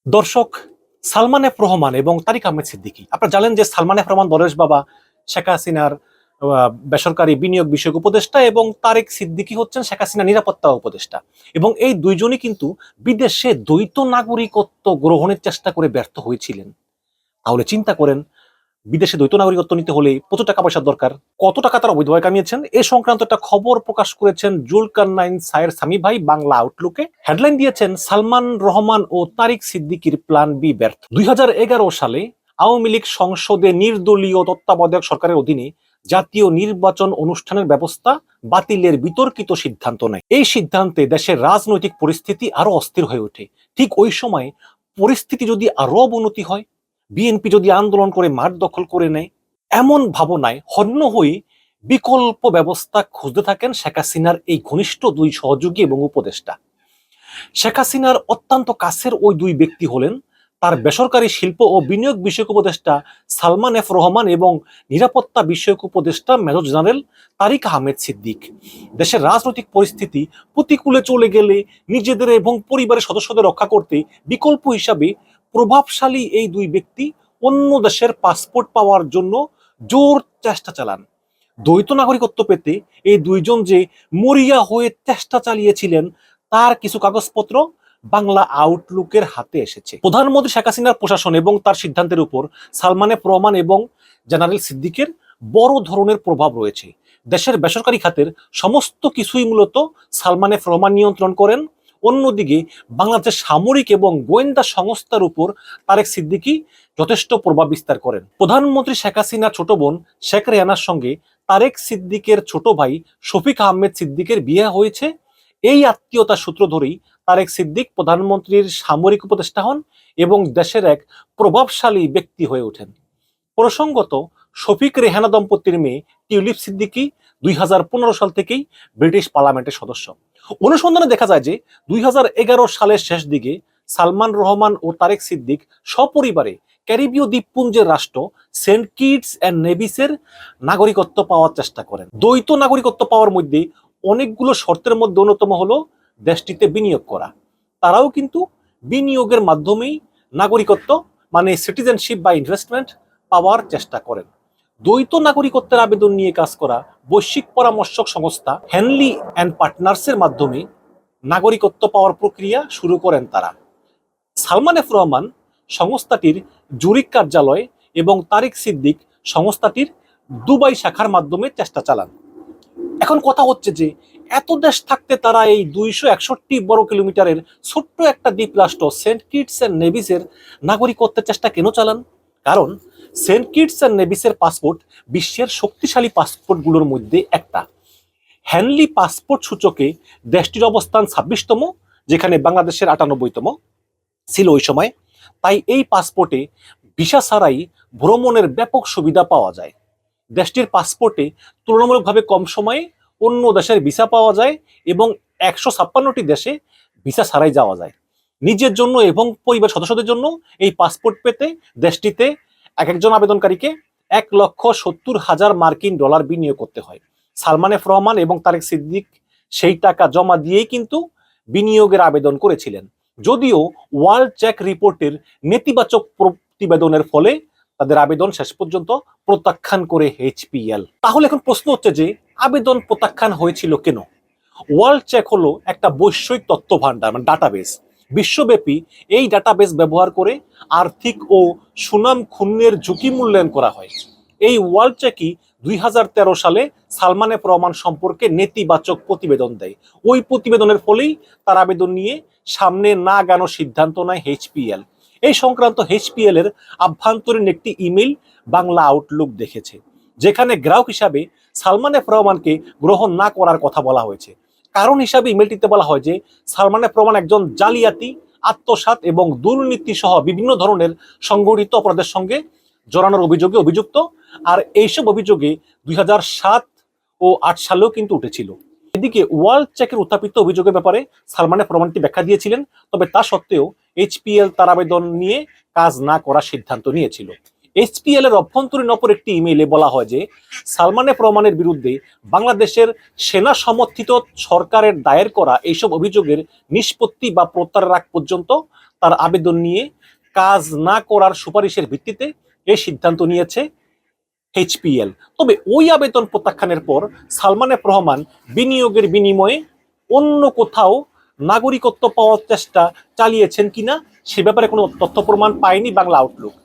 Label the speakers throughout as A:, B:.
A: দর্শক, সালমান এফ রহমান এবং তারিক আহমেদ সিদ্দিকী, আপনারা জানেন যে সালমান এফ রহমান দরেশ বাবা শেখ হাসিনার বেসরকারি বিনিয়োগ বিষয়ক উপদেষ্টা এবং তারেক সিদ্দিকী হচ্ছেন শেখ হাসিনা নিরাপত্তা উপদেষ্টা। এবং এই দুইজনই কিন্তু বিদেশে দ্বৈত নাগরিকত্ব গ্রহণের চেষ্টা করে ব্যর্থ হয়েছিলেন। তাহলে চিন্তা করেন, বিদেশে দ্বৈত নাগরিকত্ব নিতে হলে কত টাকা পয়সার দরকার, কত টাকা তারা অবৈধভাবে কামিয়েছেন, এ সংক্রান্ত একটা খবর প্রকাশ করেছেন জুলকারনাইন সায়ের সামি ভাই বাংলা আউটলুকে। হেডলাইন দিয়েছেন, সালমান রহমান ও তারিক সিদ্দিকীর প্ল্যান বি ব্যর্থ। 2011 সালে আওয়ামী লীগ সংসদে নির্দলীয় তত্ত্বাবধায়ক সরকারের অধীনে জাতীয় নির্বাচন অনুষ্ঠানের ব্যবস্থা বাতিলের বিতর্কিত সিদ্ধান্ত নেয়। এই সিদ্ধান্তে দেশের রাজনৈতিক পরিস্থিতি আরো অস্থির হয়ে ওঠে। ঠিক ওই সময় পরিস্থিতি যদি আরো অবনতি হয়, বিএনপি যদি আন্দোলন করে মাঠ দখল করে নেয়, এমন ভাবনায় হন্য হয়ে বিকল্প ব্যবস্থা খুঁজতে থাকেন শেখ হাসিনার এই ঘনিষ্ঠ দুই সহযোগী এবং উপদেষ্টা। শেখ হাসিনার অত্যন্ত কাছের ওই দুই ব্যক্তি হলেন তার বেসরকারি শিল্প ও বিনিয়োগ বিষয়ক উপদেষ্টা সালমান এফ রহমান এবং নিরাপত্তা বিষয়ক উপদেষ্টা মেজর জেনারেল তারিক আহমেদ সিদ্দিক। দেশের রাজনৈতিক পরিস্থিতি প্রতিকূলে চলে গেলে নিজেদের এবং পরিবারের সদস্যদের রক্ষা করতে বিকল্প হিসাবে প্রভাবশালী এই দুই ব্যক্তি অন্য দেশের পাসপোর্ট পাওয়ার জন্য জোর চেষ্টা চালান। দ্বৈত নাগরিকত্ব পেতে এই দুইজন যে মরিয়া হয়ে চেষ্টা চালিয়েছিলেন তার কিছু কাগজপত্র বাংলা আউটলুকের হাতে এসেছে। প্রধানমন্ত্রী শেখ হাসিনার প্রশাসন এবং তার সিদ্ধান্তের উপর সালমান এফ রহমান এবং জেনারেল সিদ্দিকের বড় ধরনের প্রভাব রয়েছে। দেশের বেসরকারি খাতের সমস্ত কিছুই মূলত সালমান এফ রহমান নিয়ন্ত্রণ করেন। অন্যদিকে বাংলাদেশ সামরিক এবং গোয়েন্দা সংস্থার উপর তারেক সিদ্দিকী যথেষ্ট প্রভাব বিস্তার করেন। প্রধানমন্ত্রী শেখ হাসিনার ছোট বোন শেখ রেহানার সঙ্গে তারেক সিদ্দিকের ছোট ভাই শফিক আহমেদ সিদ্দিকের বিয়ে হয়েছে। এই আত্মীয়তার সূত্র ধরেই তারেক সিদ্দিক প্রধানমন্ত্রীর সামরিক উপদেষ্টা হন এবং দেশের এক প্রভাবশালী ব্যক্তি হয়ে ওঠেন। প্রসঙ্গত, শফিক রেহানা দম্পতির মেয়ে টিউলিপ সিদ্দিকী 2015 সাল থেকেই ব্রিটিশ পার্লামেন্টের সদস্য। অনুসন্ধানে দেখা যায় যে 2011 সালের শেষ দিকে সালমান রহমান ও তারেক সিদ্দিক সপরিবারে ক্যারিবীয় দ্বীপপুঞ্জের রাষ্ট্র সেন্ট কিটস অ্যান্ড নেভিসের নাগরিকত্ব পাওয়ার চেষ্টা করেন। দ্বৈত নাগরিকত্ব পাওয়ার মধ্যে অনেকগুলো শর্তের মধ্যে অন্যতম হলো দেশটিতে বিনিয়োগ করা। তারাও কিন্তু বিনিয়োগের মাধ্যমেই নাগরিকত্ব মানে সিটিজেনশিপ বা ইনভেস্টমেন্ট পাওয়ার চেষ্টা করেন। দ্বৈত নাগরিকত্বের আবেদন নিয়ে কাজ করা বৈশ্বিক পরামর্শক সংস্থা হেনলি অ্যান্ড পার্টনার্সের মাধ্যমে নাগরিকত্ব পাওয়ার প্রক্রিয়া শুরু করেন তারা। সালমান এফ রহমান সংস্থাটির জুরিক কার্যালয় এবং তারিক সিদ্দিক সংস্থাটির দুবাই শাখার মাধ্যমে চেষ্টা চালান। এখন কথা হচ্ছে যে এত দেশ থাকতে তারা এই 261 বর্গ কিলোমিটারের ছোট্ট একটা দ্বীপ রাষ্ট্র সেন্ট কিটস অ্যান্ড নেভিসের নাগরিকত্বের চেষ্টা কেন চালান? কারণ সেন্ট কিটস অ্যান্ড নেভিসের পাসপোর্ট বিশ্বের শক্তিশালী পাসপোর্টগুলোর মধ্যে একটা। হ্যানলি পাসপোর্ট সূচকে দেশটির অবস্থান 26তম, যেখানে বাংলাদেশের 98তম ছিল ওই সময়। তাই এই পাসপোর্টে ভিসা ছাড়াই ভ্রমণের ব্যাপক সুবিধা পাওয়া যায়। দেশটির পাসপোর্টে তুলনামূলকভাবে কম সময়ে অন্য দেশের ভিসা পাওয়া যায় এবং 156টি দেশে ভিসা ছাড়াই যাওয়া যায়। নিজের জন্য এবং পরিবার সদস্যদের জন্য এই পাসপোর্ট পেতে দেশটিতে এক একজন আবেদনকারীকে $1,70,000 বিনিয়োগ করতে হয়। সালমান এফ রহমান এবং তারেক সিদ্দিক সেই টাকা জমা দিয়েই কিন্তু বিনিয়োগের আবেদন করেছিলেন, যদিও ওয়ার্ল্ড চেক রিপোর্টের নেতিবাচক প্রতিবেদনের ফলে তাদের আবেদন শেষ পর্যন্ত প্রত্যাখ্যান করে এইচপিএল। তাহলে এখন প্রশ্ন হচ্ছে যে আবেদন প্রত্যাখ্যান হয়েছিল কেন? ওয়ার্ল্ড চেক হলো একটা বৈশ্বিক তথ্য ভান্ডার মানে ডাটাবেস। বিশ্বব্যাপী এই ডাটাবেস ব্যবহার করে আর্থিক ও সুনাম ক্ষুণ্ণের ঝুঁকি মূল্যায়ন করা হয়। এই ওয়ার্ল্ড চেকই 2013 সালে সালমান এফ রহমান সম্পর্কে নেতিবাচক প্রতিবেদন দেয়। ওই প্রতিবেদনের ফলেই তার আবেদন নিয়ে সামনে না গানোর সিদ্ধান্ত নেয় এইচপিএল। এই সংক্রান্ত এইচপিএল এর আভ্যন্তরীণ একটি ইমেইল বাংলা আউটলুক দেখেছে, যেখানে গ্রাহক হিসাবে সালমান এফ রহমানকে গ্রহণ না করার কথা বলা হয়েছে। কারণ হিসাবে ইমেলটিতে বলা হয় যে সালমান এফ রহমান একজন জালিয়াতি, আত্মসাৎ এবং দুর্নীতি সহ বিভিন্ন ধরনের সংগঠিত অপরাধের সঙ্গে জড়ানোর অভিযোগে অভিযুক্ত। আর এইসব অভিযোগে 2007 ও 2008 সালেও কিন্তু উঠেছিল। এদিকে ওয়ার্ল্ড চেকের উত্থাপিত অভিযোগের ব্যাপারে সালমান এফ রহমানটি ব্যাখ্যা দিয়েছিলেন, তবে তা সত্ত্বেও এইচপিএল তার আবেদন নিয়ে কাজ না করার সিদ্ধান্ত নিয়েছিল। এইচপিএল এর অভ্যন্তরীণ অপর একটি ইমেইলে বলা হয় যে সালমান এফ রহমানের বিরুদ্ধে বাংলাদেশের সেনা সমর্থিত সরকারের দায়ের করা এইসব অভিযোগের নিষ্পত্তি বা প্রত্যাহারের আগ পর্যন্ত তার আবেদন নিয়ে কাজ না করার সুপারিশের ভিত্তিতে এই সিদ্ধান্ত নিয়েছে এইচপিএল। তবে ওই আবেদন প্রত্যাখ্যানের পর সালমান এফ রহমান বিনিয়োগের বিনিময়ে অন্য কোথাও নাগরিকত্ব পাওয়ার চেষ্টা চালিয়েছেন কিনা সে ব্যাপারে কোনো তথ্য প্রমাণ পায়নি বাংলা আউটলুক।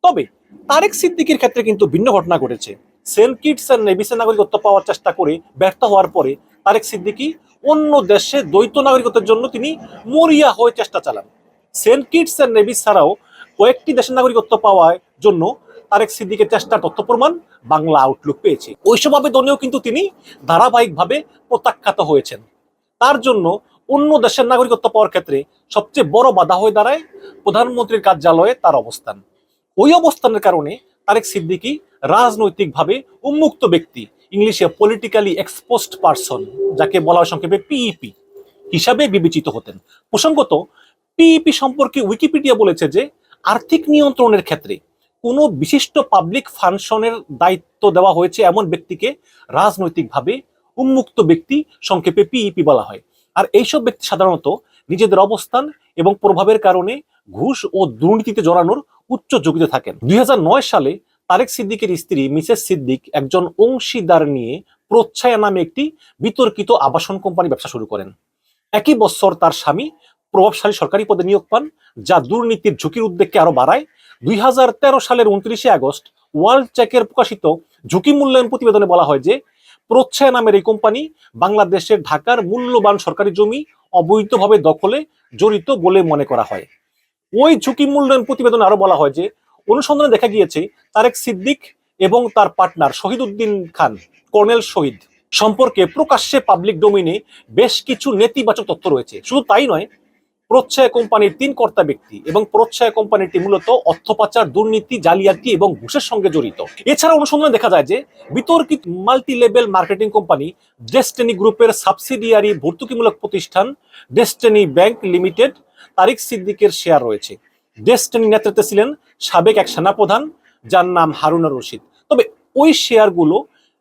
A: তবে তারেক সিদ্দিকীর ক্ষেত্রে কিন্তু ভিন্ন ঘটনা ঘটেছে। সেন্ট কিটস এন্ড নেভিসের নাগরিকত্ব পাওয়ার চেষ্টা করে ব্যর্থ হওয়ার পরে তারেক সিদ্দিকী অন্য দেশে দ্বৈত নাগরিকত্বের জন্য তিনি মরিয়া হয়ে চেষ্টা চালান। সেন্ট কিটস এন্ড নেভিস ছাড়াও কয়েকটি দেশের নাগরিকত্ব পাওয়ার জন্য তারেক সিদ্দিকের চেষ্টার তথ্য প্রমাণ বাংলা আউটলুক পেয়েছে। ওইসব আবেদনেও কিন্তু তিনি ধারাবাহিকভাবে প্রত্যাখ্যাত হয়েছেন। তার জন্য অন্য দেশের নাগরিকত্ব পাওয়ার ক্ষেত্রে সবচেয়ে বড় বাধা হয়ে দাঁড়ায় প্রধানমন্ত্রীর কার্যালয়ে তার অবস্থান। ওই অবস্থানের কারণে তারেক সিদ্দিকী রাজনৈতিকভাবে উন্মুক্ত ব্যক্তি, ইংলিশে পলিটিক্যালি এক্সপোজড পারসন, যাকে বলা হয় সংক্ষেপে পিইপি হিসাবে বিবেচিত হতেন। প্রসঙ্গত, পিইপি সম্পর্কে উইকিপিডিয়া বলেছে যে আর্থিক নিয়ন্ত্রণের ক্ষেত্রে কোনো বিশিষ্ট পাবলিক ফাংশনের দায়িত্ব দেওয়া হয়েছে এমন ব্যক্তিকে রাজনৈতিকভাবে উন্মুক্ত ব্যক্তি, সংক্ষেপে পিইপি বলা হয়। আর এইসব ব্যক্তি সাধারণত নিজেদের অবস্থান এবং প্রভাবের কারণে ঘুষ ও দুর্নীতিতে জড়ানোর উচ্চ ঝুঁকিতে থাকেন। 2009 সালে তারেক সিদ্দিকের স্ত্রী মিসেস সিদ্দিক একজন অংশীদার নিয়ে প্রচ্ছায়া নামে একটি বিতর্কিত আবাসন কোম্পানি ব্যবসা শুরু করেন। একই বছর তার স্বামী প্রভাবশালী সরকারি পদে নিয়োগ পান, যা দুর্নীতির ঝুঁকির উদ্বেগকে আরো বাড়ায়। 2013 সালের 29 আগস্ট ওয়ার্ল্ড চেকের প্রকাশিত ঝুঁকি মূল্যায়ন প্রতিবেদনে বলা হয় যে প্রচ্ছায়া নামের এই কোম্পানি বাংলাদেশের ঢাকার মূল্যবান সরকারি জমি অবৈধভাবে দখলে জড়িত বলে মনে করা হয়। ওই ঝুঁকি মূল্যায়ন প্রতিবেদনে আরো বলা হয় যে অনুসন্ধানে দেখা গিয়েছে তারেক সিদ্দিক এবং তার পার্টনার শহীদ উদ্দিন খান, কর্নেল শহীদ সম্পর্কে প্রকাশ্যে পাবলিক ডোমেইনে বেশ কিছু নেতিবাচক তথ্য রয়েছে। শুধু তাই নয়, প্রচ্ছায়া কোম্পানির 3 কর্তা ব্যক্তি এবং প্রচ্ছায়া কোম্পানিটি মূলত অর্থ পাচার, দুর্নীতি, জালিয়াতি এবং ঘুষের সঙ্গে জড়িত। এছাড়া অনুসন্ধানে দেখা যায় যে বিতর্কিত multi level marketing company destiny গ্রুপের সাবসিডিয়ারি ভর্তুকিমূলক প্রতিষ্ঠান ডেস্টিনি ব্যাংক লিমিটেড তারেক সিদ্দিকের শেয়ার রয়েছে। ডেস্টিনি নেতৃত্বে ছিলেন সাবেক এক সেনাপ্রধান যার নাম হারুনুর রশিদ। তবে ওই শেয়ারগুলো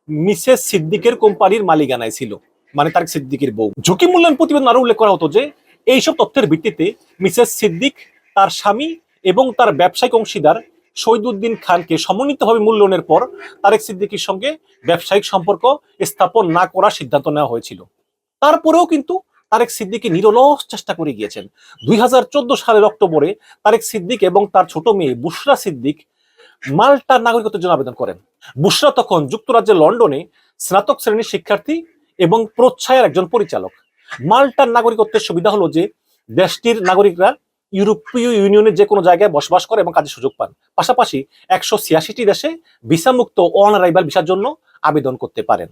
A: মিসেস সিদ্দিকের কোম্পানির মালিকানায় ছিল, মানে তারেক সিদ্দিকের বউ। ঝুঁকি মূল্যায়ন প্রতিবেদন আরো উল্লেখ করা হতো যে এইসব তথ্যের ভিত্তিতে মিসেস সিদ্দিক তার স্বামী এবং তার ব্যবসায়িক অংশীদার শহীদ উদ্দিন খানকে সমন্বিতভাবে মূল্যায়নের পর তারেক সিদ্দিকীর সঙ্গে ব্যবসায়িক সম্পর্ক স্থাপন না করার সিদ্ধান্ত নেওয়া হয়েছিল। তারপরেও কিন্তু তারেক সিদ্দিকী নিরলস চেষ্টা করে গিয়েছেন। 2014 সালের অক্টোবরে তারেক সিদ্দিক এবং তার ছোট মেয়ে বুশরা সিদ্দিক মাল্টার নাগরিকত্বের জন্য আবেদন করেন। বুশরা তখন যুক্তরাজ্যের লন্ডনে স্নাতক শ্রেণীর শিক্ষার্থী এবং প্রচ্ছায়ার একজন পরিচালক। মাল্টার নাগরিকত্বের সুবিধা হলো যে দেশটির নাগরিকরা ইউরোপীয় ইউনিয়নের যে কোনো জায়গায় বসবাস করে এবং কাজের সুযোগ পান। পাশাপাশি 186টি দেশে ভিসামুক্ত অন অ্যারাইভাল ভিসার জন্য আবেদন করতে পারেন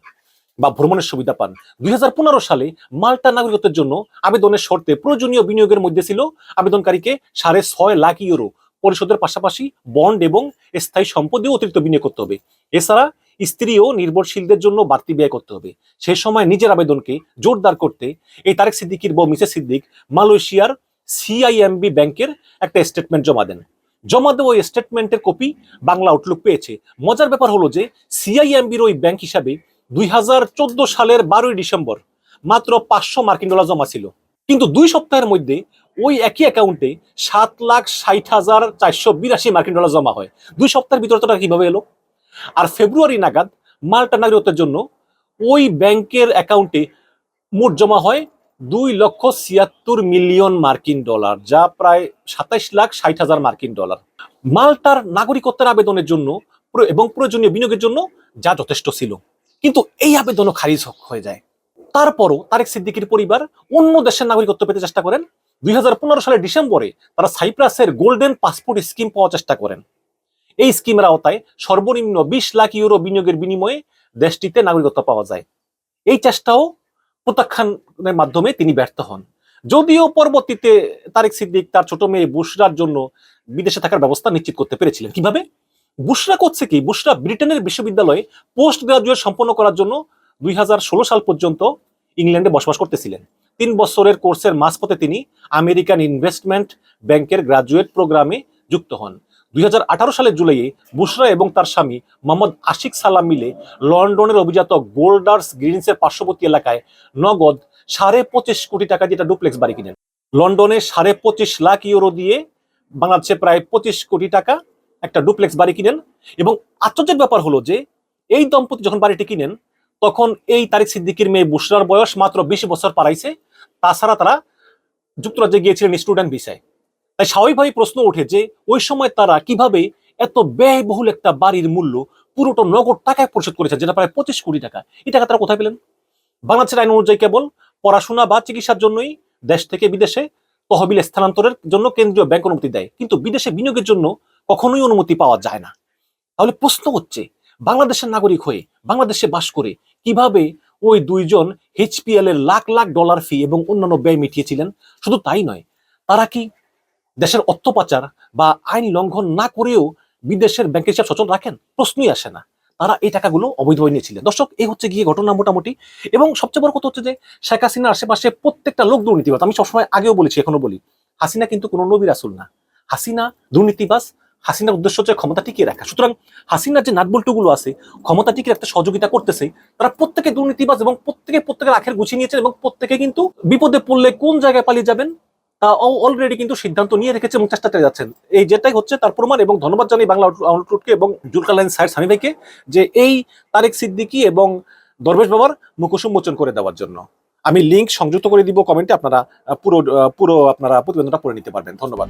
A: বা ভ্রমণের সুবিধা পান। 2015 সালে মাল্টার নাগরিকত্বের জন্য আবেদনের শর্তে প্রয়োজনীয় বিনিয়োগের মধ্যে ছিল আবেদনকারীকে 6.5 লাখ ইউরো পরিশোধের পাশাপাশি বন্ড এবং স্থায়ী সম্পদেও অতিরিক্ত বিনিয়োগ করতে হবে। এছাড়া স্ত্রী ও নির্ভরশীলদের জন্য বাড়তি ব্যয় করতে হবে। সেই সময় নিজের আবেদনকে জোরদার করতে এই তারেক সিদ্দিকীর বউ মিসেস সিদ্দিক মালয়েশিয়ার সিআইএমবি ব্যাংকের একটা স্টেটমেন্ট জমা দেন। জমা দেওয়া ওই স্টেটমেন্টের কপি বাংলা আউটলুক পেয়েছে। মজার ব্যাপার হলো যে সিআইএমবির ওই ব্যাংক হিসাবে 2014 সালের 12 ডিসেম্বর মাত্র $500 জমা ছিল, কিন্তু 2 সপ্তাহের মধ্যে ওই একই অ্যাকাউন্টে $7,60,482 জমা হয়। 2 সপ্তাহের ভিতরে টাকা কিভাবে এলো? আর ফেব্রুয়ারি নাগাদ মাল্টা নাগরিকত্বের জন্য ওই ব্যাংকের অ্যাকাউন্টে মোট জমা হয় $2,76,000,000, যা প্রায় $27,60,000। মাল্টার নাগরিকত্বের আবেদনের জন্য এবং প্রয়োজনীয় বিনিয়োগের জন্য যা যথেষ্ট ছিল, কিন্তু এই আবেদনও খারিজ হয়ে যায়। তারপরও তারেক সিদ্দিকীর পরিবার অন্য দেশের নাগরিকত্ব পেতে চেষ্টা করেন। 2015 সালের ডিসেম্বরে তারা সাইপ্রাসের গোল্ডেন পাসপোর্ট স্কিম পাওয়ার চেষ্টা করেন। এই স্কিমের আওতায় সর্বনিম্ন 20 লাখ ইউরো বিনিয়োগের বিনিময়ে দেশটিতে নাগরিকত্ব পাওয়া যায়। এই চেষ্টাও প্রত্যাখ্যানের মাধ্যমে তিনি ব্যর্থ হন। যদিও পরবর্তীতে তারেক সিদ্দিক তার ছোট মেয়ে বুশরার জন্য বিদেশে থাকার ব্যবস্থা নিশ্চিত করতে পেরেছিলেন। কিভাবে? বুশরা করছে কি, বুশরা ব্রিটেনের বিশ্ববিদ্যালয়ে পোস্ট গ্রাজুয়েট সম্পন্ন করার জন্য 2016 সাল পর্যন্ত ইংল্যান্ডে বসবাস করতেছিলেন। 3 বছরের কোর্সের মাঝপথে তিনি আমেরিকান ইনভেস্টমেন্ট ব্যাংকের গ্রাজুয়েট প্রোগ্রামে যুক্ত হন। 2018 সালের জুলাইয়ে বুশরা এবং তার স্বামী মোহাম্মদ আশিক সালাম মিলে লন্ডনের অভিজাত গোল্ডার্স গ্রিনসের পার্শ্ববর্তী এলাকায় নগদ 25.5 কোটি টাকা দিয়ে একটা ডুপ্লেক্স বাড়ি কিনেন। লন্ডনে 25.5 লাখ ইউরো দিয়ে বাংলাদেশে প্রায় 25 কোটি টাকা একটা ডুপ্লেক্স বাড়ি কিনেন। এবং আশ্চর্যের ব্যাপার হলো যে এই দম্পতি যখন বাড়িটি কিনেন তখন এই তারেক সিদ্দিকীর মেয়ে বুশরার বয়স মাত্র 20 বছর পারাইছে। তাছাড়া তারা যুক্তরাজ্যে গিয়েছিলেন স্টুডেন্ট ভিসায়। তাই স্বাভাবিকভাবেই প্রশ্ন ওঠে যে ওই সময় তারা কিভাবে এত ব্যয়বহুল একটা বাড়ির মূল্য পুরোটা নগদ টাকায় পরিশোধ করেছে, যেটা প্রায় 25 কোটি টাকা। এই টাকা তারা কোথায় পেলেন? বাংলাদেশের আইন অনুযায়ী কেবল পড়াশোনা বা চিকিৎসার জন্যই দেশ থেকে বিদেশে তহবিল স্থানান্তরের জন্য কেন্দ্রীয় ব্যাংক অনুমতি দেয়, কিন্তু বিদেশে বিনিয়োগের জন্য কখনোই অনুমতি পাওয়া যায় না। তাহলে প্রশ্ন হচ্ছে, বাংলাদেশের নাগরিক হয়ে বাংলাদেশে বাস করে কিভাবে ওই দুইজন এইচপিএল এর লাখ লাখ ডলার ফি এবং অন্যান্য ব্যয় মিটিয়েছিলেন? শুধু তাই নয়, তারা কি দেশের অর্থ পাচার বা আইন লঙ্ঘন না করেও বিদেশের ব্যাংকের হিসাব সচল রাখেন? প্রশ্নই আসে না। তারা এই টাকাগুলো অবৈধভাবে নিয়েছিলেন। দর্শক, এই হচ্ছে গিয়ে ঘটনা মোটামুটি। এবং সবচেয়ে বড় কথা হচ্ছে যে শেখ হাসিনার আশেপাশে প্রত্যেকটা লোক দুর্নীতিবাজ। আমি সবসময় আগেও বলেছি, এখনো বলি, হাসিনা কিন্তু কোনো নবী রাসূল না। হাসিনা দুর্নীতিবাজ। হাসিনার উদ্দেশ্য হচ্ছে ক্ষমতা টিকিয়ে রাখা। সুতরাং হাসিনার যে নাটবল্টুগুলো আছে ক্ষমতা টিকিয়ে রাখতে সহযোগিতা করতেছে, তারা প্রত্যেকে দুর্নীতিবাজ এবং প্রত্যেকের আখের গুছিয়ে নিয়েছেন এবং প্রত্যেকে কিন্তু বিপদে পড়লে কোন জায়গায় পালিয়ে যাবেন তা অলরেডি কিন্তু সিদ্ধান্ত নিয়ে রেখেছে এবং চেষ্টা চালিয়ে যাচ্ছেন। এই যেটাই হচ্ছে তার প্রমাণ। এবং ধন্যবাদ জানাই বাংলা আউটলুটকে এবং জুলকারনাইন সাইদ সানি ভাইকে যে এই তারেক সিদ্দিকী এবং দরবেশ বাবার মুখোশ উন্মোচন করে দেওয়ার জন্য। আমি লিংক সংযুক্ত করে দিব কমেন্টে, আপনারা পুরো আপনারা প্রতিবেদনটা পড়ে নিতে পারবেন। ধন্যবাদ।